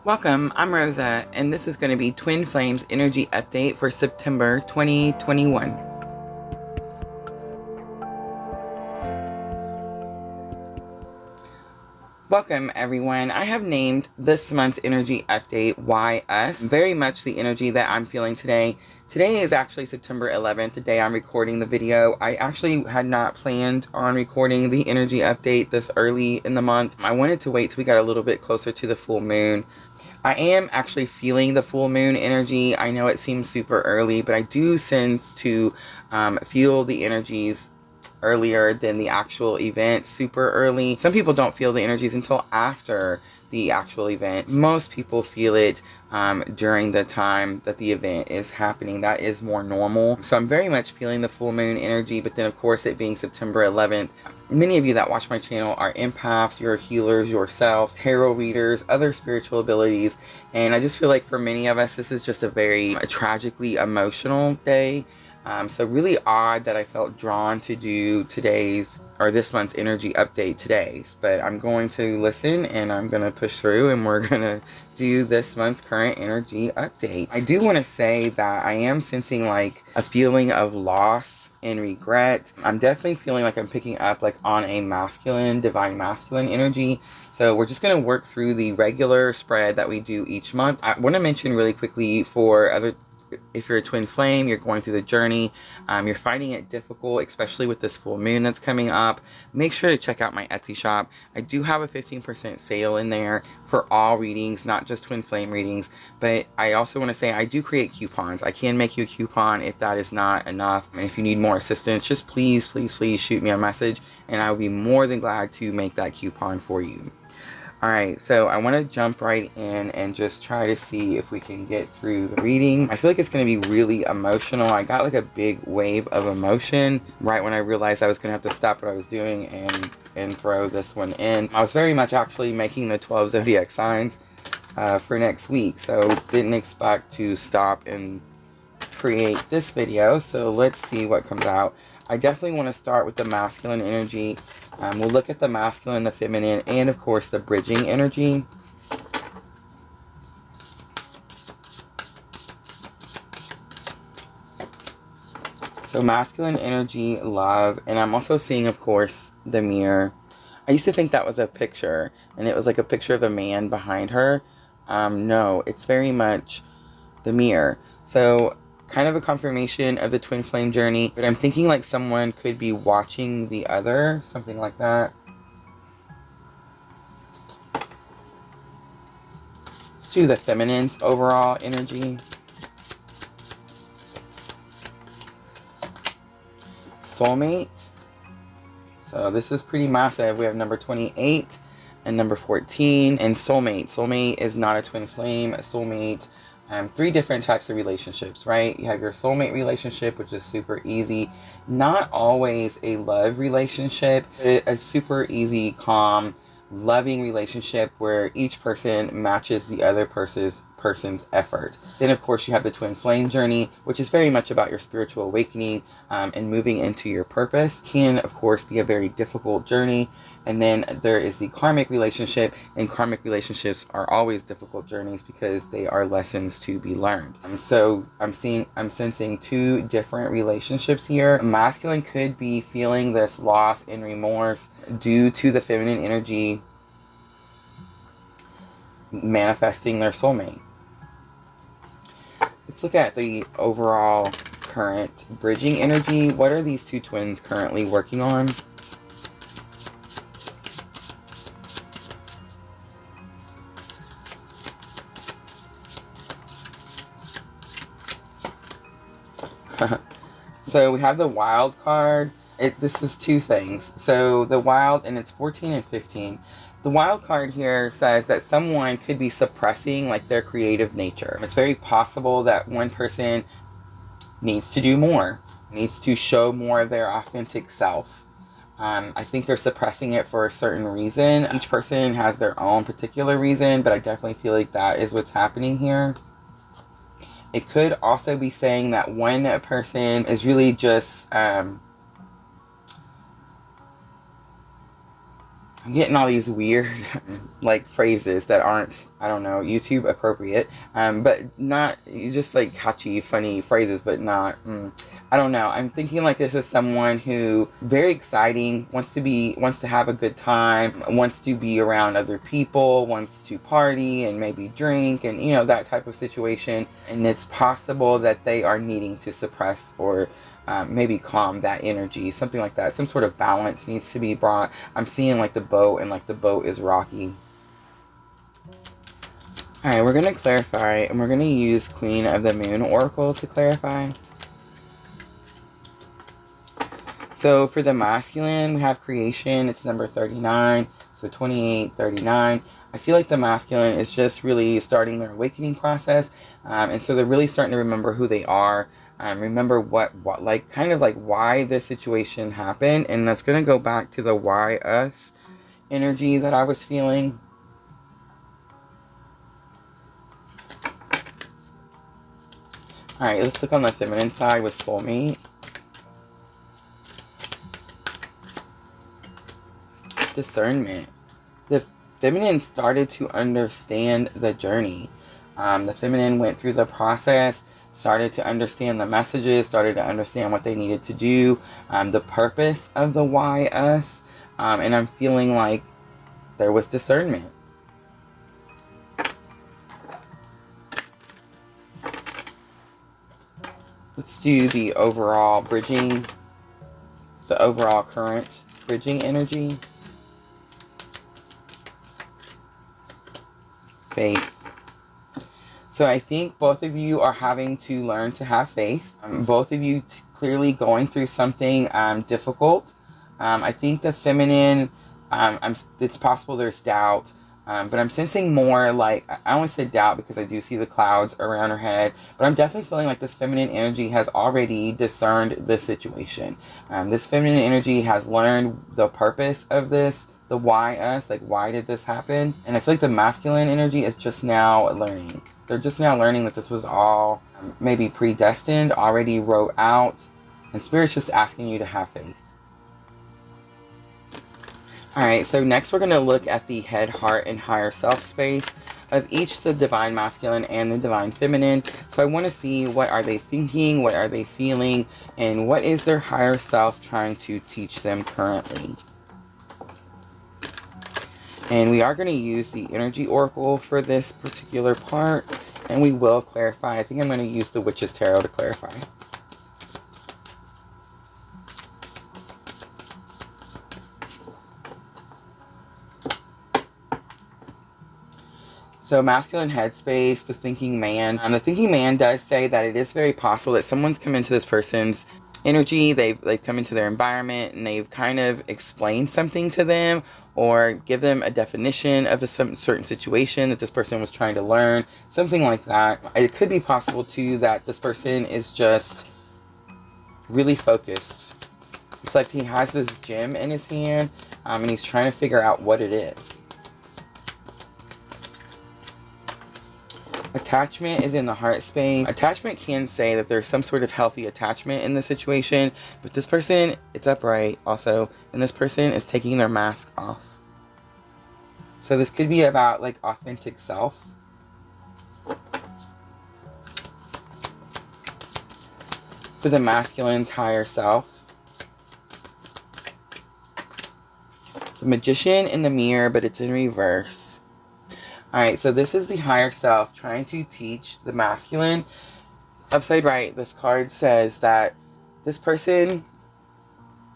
Welcome, I'm Rosa, and this is going to be Twin Flames Energy Update for September 2021. Welcome, everyone. I have named this month's energy update Why Us. Very much the energy that I'm feeling today. Today is actually September 11th, the day I'm recording the video. I actually had not planned on recording the energy update this early in the month. I wanted to wait till we got a little bit closer to the full moon. I am actually feeling the full moon energy. I know it seems super early, but I do sense to feel the energies earlier than the actual event, super early. Some people don't feel the energies until after the actual event. Most people feel it during the time that the event is happening. That is more normal. So I'm very much feeling the full moon energy, but then of course it being September 11th, many of you that watch my channel are empaths, you're healers yourself, tarot readers, other spiritual abilities, and I just feel like for many of us this is just a very tragically emotional day. So really odd that I felt drawn to do today's or this month's energy update today, but I'm going to listen and I'm going to push through and we're going to do this month's current energy update. I do want to say that I am sensing like a feeling of loss and regret. I'm definitely feeling like I'm picking up like on a masculine, divine masculine energy. So we're just going to work through the regular spread that we do each month. I want to mention really quickly if you're a twin flame, you're going through the journey, you're finding it difficult, especially with this full moon that's coming up, make sure to check out my Etsy shop. I do have a 15% sale in there for all readings, not just twin flame readings, but I also want to say I do create coupons. I can make you a coupon if that is not enough. And if you need more assistance, just please shoot me a message and I will be more than glad to make that coupon for you. Alright, so I want to jump right in and just try to see if we can get through the reading. I feel like it's going to be really emotional. I got like a big wave of emotion right when I realized I was going to have to stop what I was doing and throw this one in. I was very much actually making the 12 zodiac signs for next week, so didn't expect to stop and create this video. So let's see what comes out. I definitely want to start with the masculine energy. We'll look at the masculine, the feminine, and of course the bridging energy. So masculine energy, love, and I'm also seeing, of course, the mirror. I used to think that was a picture, and it was like a picture of a man behind her. No, it's very much the mirror. So kind of a confirmation of the twin flame journey, but I'm thinking like someone could be watching the other, something like that. Let's do the feminine's overall energy. Soulmate. So this is pretty massive. We have number 28 and number 14 and soulmate. Soulmate is not a twin flame. A soulmate, three different types of relationships, right? You have your soulmate relationship, which is super easy. Not always a love relationship, but a super easy, calm, loving relationship where each person matches the other person's effort. Then of course you have the twin flame journey, which is very much about your spiritual awakening and moving into your purpose. Can of course be a very difficult journey. And then there is the karmic relationship, and karmic relationships are always difficult journeys because they are lessons to be learned. So I'm sensing two different relationships here. Masculine could be feeling this loss and remorse due to the feminine energy manifesting their soulmate. Let's look at the overall current bridging energy. What are these two twins currently working on? So we have the wild card. This is two things. So the wild, and it's 14 and 15. The wild card here says that someone could be suppressing like their creative nature. It's very possible that one person needs to do more, needs to show more of their authentic self. I think they're suppressing it for a certain reason. Each person has their own particular reason, but I definitely feel like that is what's happening here. It could also be saying that one person is really just I'm getting all these weird like phrases that aren't, I don't know, YouTube appropriate, but not just like catchy, funny phrases, but not, I don't know. I'm thinking like this is someone who very exciting, wants to have a good time, wants to be around other people, wants to party and maybe drink and, you know, that type of situation. And it's possible that they are needing to suppress or maybe calm that energy, something like that. Some sort of balance needs to be brought. I'm seeing like the boat, and like the boat is rocky. All right, we're going to clarify, and we're going to use Queen of the Moon Oracle to clarify. So for the masculine, we have creation. It's number 39. So 28, 39. I feel like the masculine is just really starting their awakening process. And so they're really starting to remember who they are. Remember what like kind of like why this situation happened, and that's going to go back to the why us energy that I was feeling. All right, let's look on the feminine side with soulmate. Discernment. The feminine started to understand the journey. The feminine went through the process, started to understand the messages, started to understand what they needed to do, the purpose of the why us, and I'm feeling like there was discernment. Let's do the overall bridging, the overall current bridging energy. Faith. So I think both of you are having to learn to have faith. Both of you clearly going through something difficult. I think the feminine, it's possible there's doubt, but I'm sensing more like, I don't want to say doubt because I do see the clouds around her head, but I'm definitely feeling like this feminine energy has already discerned this situation. This feminine energy has learned the purpose of this, the why us, like why did this happen? And I feel like the masculine energy is just now learning. They're just now learning that this was all maybe predestined, already wrote out, and Spirit's just asking you to have faith. All right, so next we're going to look at the head, heart, and higher self space of each the divine masculine and the divine feminine. So I want to see what are they thinking, what are they feeling, and what is their higher self trying to teach them currently. And we are going to use the energy oracle for this particular part, and we will clarify. I think I'm going to use the Witch's Tarot to clarify. So masculine headspace, the thinking man. The thinking man does say that it is very possible that someone's come into this person's energy, they've come into their environment, and they've kind of explained something to them or give them a definition of a certain situation that this person was trying to learn, something like that. It could be possible too that this person is just really focused. It's like he has this gem in his hand, and he's trying to figure out what it is. Attachment is in the heart space. Attachment can say that there's some sort of healthy attachment in the situation, but this person, it's upright also, and this person is taking their mask off. So this could be about like authentic self. For the masculine's higher self. The Magician in the mirror, but it's in reverse. Alright, so this is the higher self trying to teach the masculine. Upside right, this card says that this person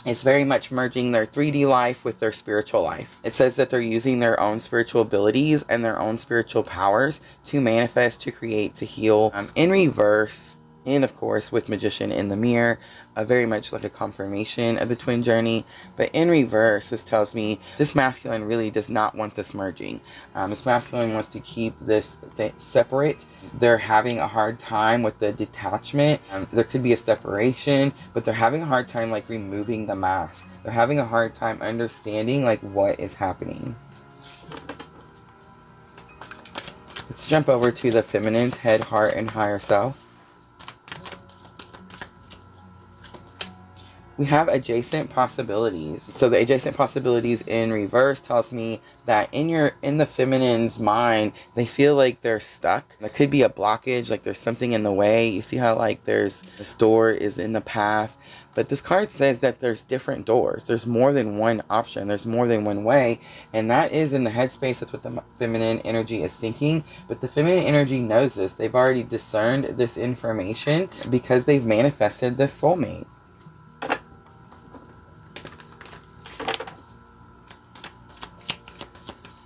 is very much merging their 3D life with their spiritual life. It says that they're using their own spiritual abilities and their own spiritual powers to manifest, to create, to heal. In reverse, and of course with Magician in the mirror, very much like a confirmation of the twin journey. But in reverse, this tells me this masculine really does not want this merging. This masculine wants to keep this separate. They're having a hard time with the detachment. There could be a separation, but they're having a hard time like removing the mask. They're having a hard time understanding like what is happening. Let's jump over to the feminine's head, heart, and higher self. We have adjacent possibilities. So the adjacent possibilities in reverse tells me that in the feminine's mind, they feel like they're stuck. There could be a blockage, like there's something in the way. You see how like this door is in the path. But this card says that there's different doors. There's more than one option. There's more than one way. And that is in the headspace. That's what the feminine energy is thinking. But the feminine energy knows this. They've already discerned this information because they've manifested this soulmate.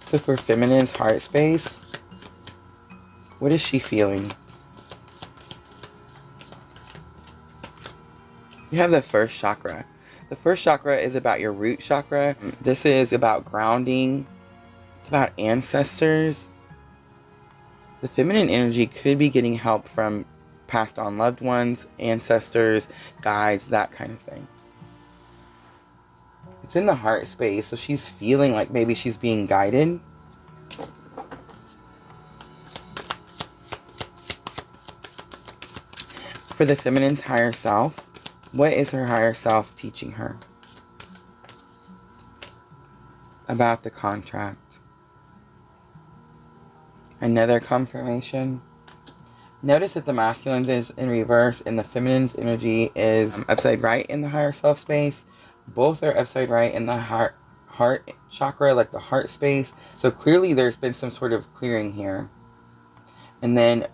So for feminine's heart space, what is she feeling? You have the first chakra. The first chakra is about your root chakra. This is about grounding. It's about ancestors. The feminine energy could be getting help from passed on loved ones, ancestors, guides, that kind of thing. It's in the heart space, so she's feeling like maybe she's being guided. For the feminine's higher self, what is her higher self teaching her about the contract? Another confirmation. Notice that the masculine's is in reverse and the feminine's energy is upside right in the higher self space. Both are upside right in the heart chakra, like the heart space. So clearly there's been some sort of clearing here. And then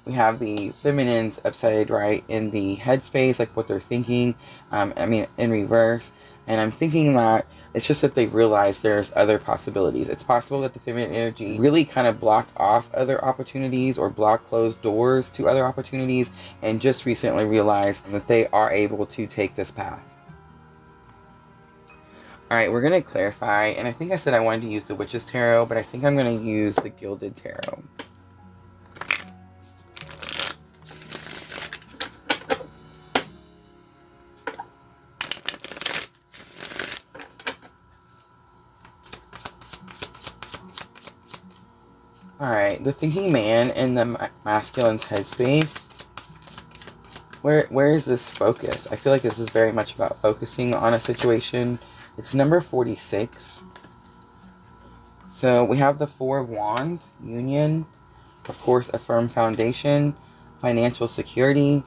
we have the feminine's upside right in the head space, like what they're thinking. In reverse. And I'm thinking that it's just that they realize there's other possibilities. It's possible that the feminine energy really kind of blocked off other opportunities or blocked closed doors to other opportunities and just recently realized that they are able to take this path. Alright, we're going to clarify, and I think I said I wanted to use the Witch's Tarot, but I think I'm going to use the Gilded Tarot. Alright, the thinking man in the masculine's headspace. Where is this focus? I feel like this is very much about focusing on a situation. It's number 46. So we have the Four of Wands, union, of course a firm foundation, financial security,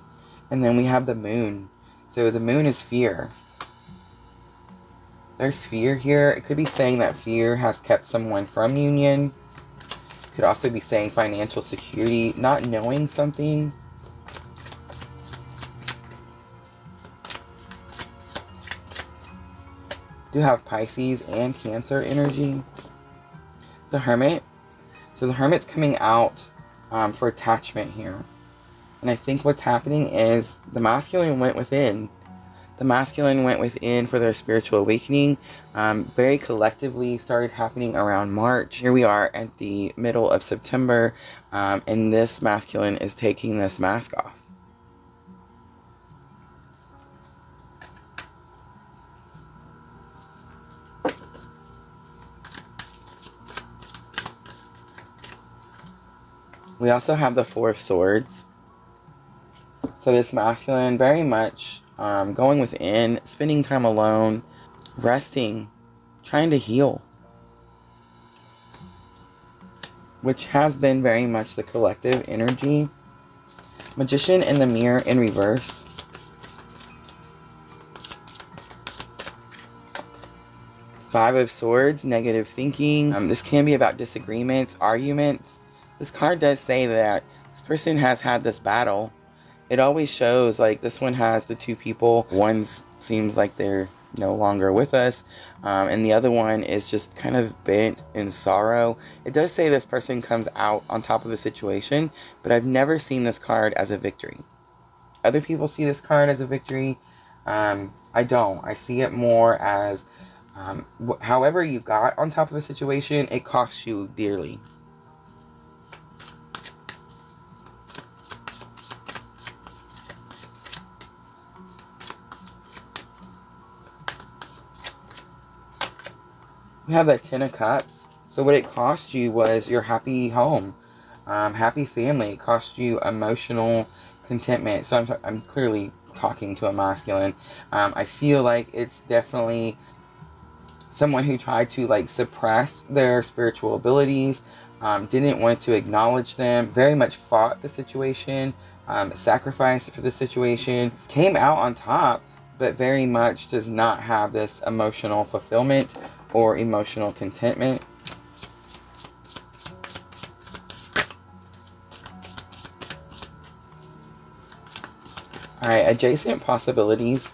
and then we have the moon. So the moon is fear. There's fear here. It could be saying that fear has kept someone from union. Could also be saying financial security, not knowing something. Do have Pisces and Cancer energy. The Hermit. So the Hermit's coming out for attachment here. And I think what's happening is the masculine went within. The masculine went within for their spiritual awakening. Very collectively started happening around March. Here we are at the middle of September. And this masculine is taking this mask off. We also have the Four of Swords. So this masculine very much going within, spending time alone, resting, trying to heal. Which has been very much the collective energy. Magician in the mirror in reverse. Five of Swords, negative thinking. This can be about disagreements, arguments. This card does say that this person has had this battle. It always shows like this one has the two people. One seems like they're no longer with us. And the other one is just kind of bent in sorrow. It does say this person comes out on top of the situation, but I've never seen this card as a victory. Other people see this card as a victory. I don't. I see it more as however you got on top of a situation, it costs you dearly. We have that Ten of Cups. So what it cost you was your happy home, happy family. It cost you emotional contentment. So I'm clearly talking to a masculine. I feel like it's definitely someone who tried to like suppress their spiritual abilities, didn't want to acknowledge them, very much fought the situation, sacrificed for the situation, came out on top, but very much does not have this emotional fulfillment or emotional contentment. All right, adjacent possibilities.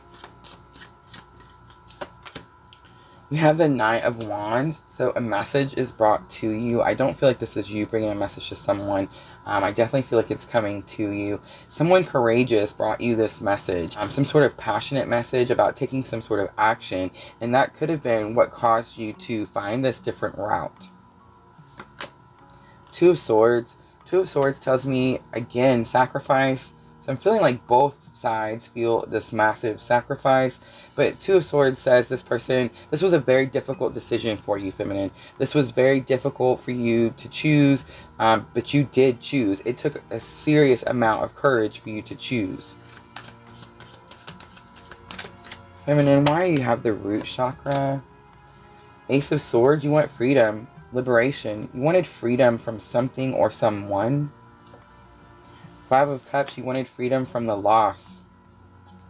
We have the Knight of Wands, so a message is brought to you. I don't feel like this is you bringing a message to someone. I definitely feel like it's coming to you. Someone courageous brought you this message, some sort of passionate message about taking some sort of action, and that could have been what caused you to find this different route. Two of Swords. Two of Swords tells me, again, sacrifice. So I'm feeling like both sides feel this massive sacrifice. But Two of Swords says this was a very difficult decision for you, feminine. This was very difficult for you to choose, but you did choose. It took a serious amount of courage for you to choose. Feminine, why do you have the root chakra? Ace of Swords, you want freedom, liberation. You wanted freedom from something or someone. Five of Cups, you wanted freedom from the loss.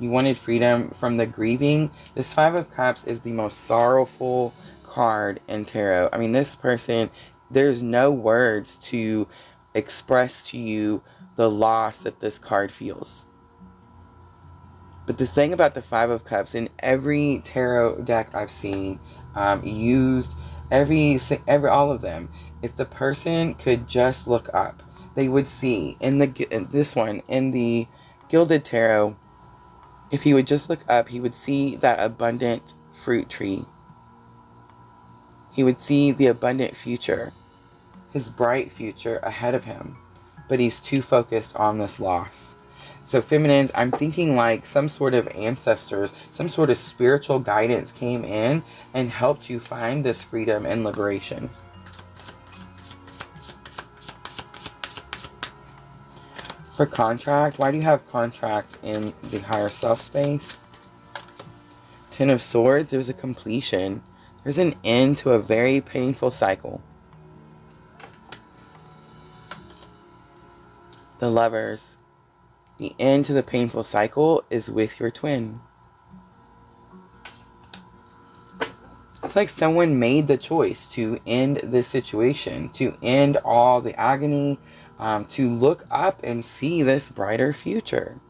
You wanted freedom from the grieving. This Five of Cups is the most sorrowful card in tarot. I mean, this person, there's no words to express to you the loss that this card feels. But the thing about the Five of Cups, in every tarot deck I've seen, used, all of them, if the person could just look up, they would see in the Gilded Tarot, if he would just look up, he would see that abundant fruit tree. He would see the abundant future, his bright future ahead of him, but he's too focused on this loss. So feminines, I'm thinking like some sort of ancestors, some sort of spiritual guidance came in and helped you find this freedom and liberation. For contract, why do you have contract in the higher self space? Ten of Swords, there's a completion. There's an end to a very painful cycle. The Lovers, the end to the painful cycle is with your twin. It's like someone made the choice to end this situation, to end all the agony, to look up and see this brighter future.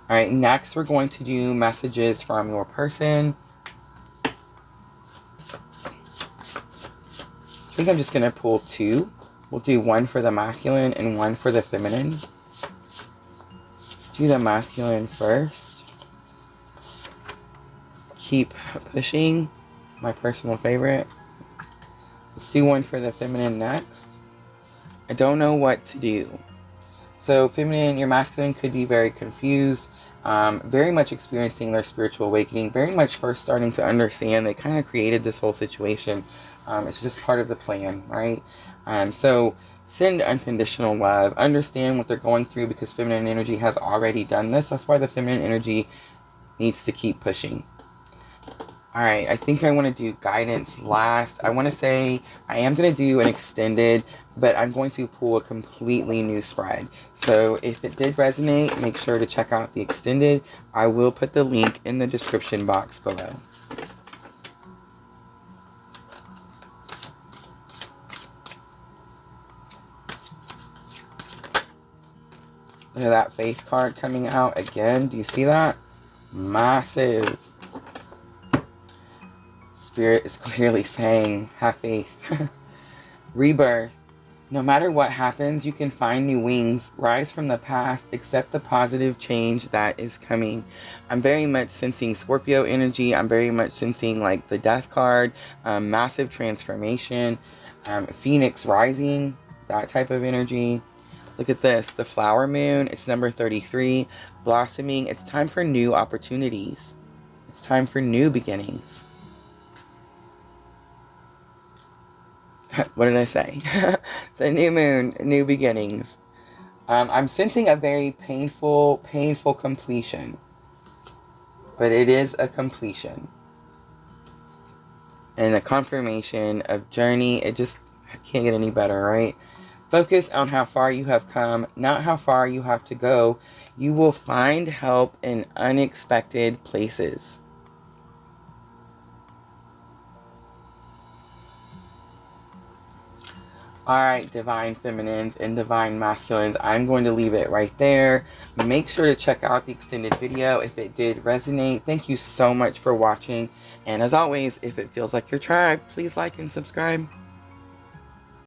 All right, next we're going to do messages from your person. I think I'm just going to pull two. We'll do one for the masculine and one for the feminine. Let's do the masculine first. Keep pushing, my personal favorite. Let's do one for the feminine next. I don't know what to do. So feminine, your masculine could be very confused, very much experiencing their spiritual awakening, very much first starting to understand they kind of created this whole situation. It's just part of the plan, right? So send unconditional love, understand what they're going through, because feminine energy has already done this. That's why the feminine energy needs to keep pushing. All right, I think I want to do guidance last. I want to say I am going to do an extended, but I'm going to pull a completely new spread. So if it did resonate, make sure to check out the extended. I will put the link in the description box below. Look at that Faith card coming out again. Do you see that? Massive. Spirit is clearly saying, have faith. Rebirth. No matter what happens, you can find new wings. Rise from the past. Accept the positive change that is coming. I'm very much sensing Scorpio energy. I'm very much sensing like the Death card. Massive transformation. Phoenix rising. That type of energy. Look at this. The Flower Moon. It's number 33. Blossoming. It's time for new opportunities. It's time for new beginnings. What did I say? The new moon, new beginnings. I'm sensing a very painful completion. But it is a completion. And a confirmation of journey. It just can't get any better, right? Focus on how far you have come, not how far you have to go. You will find help in unexpected places. Alright, divine feminines and divine masculines, I'm going to leave it right there. Make sure to check out the extended video if it did resonate. Thank you so much for watching. And as always, if it feels like your tribe, please like and subscribe.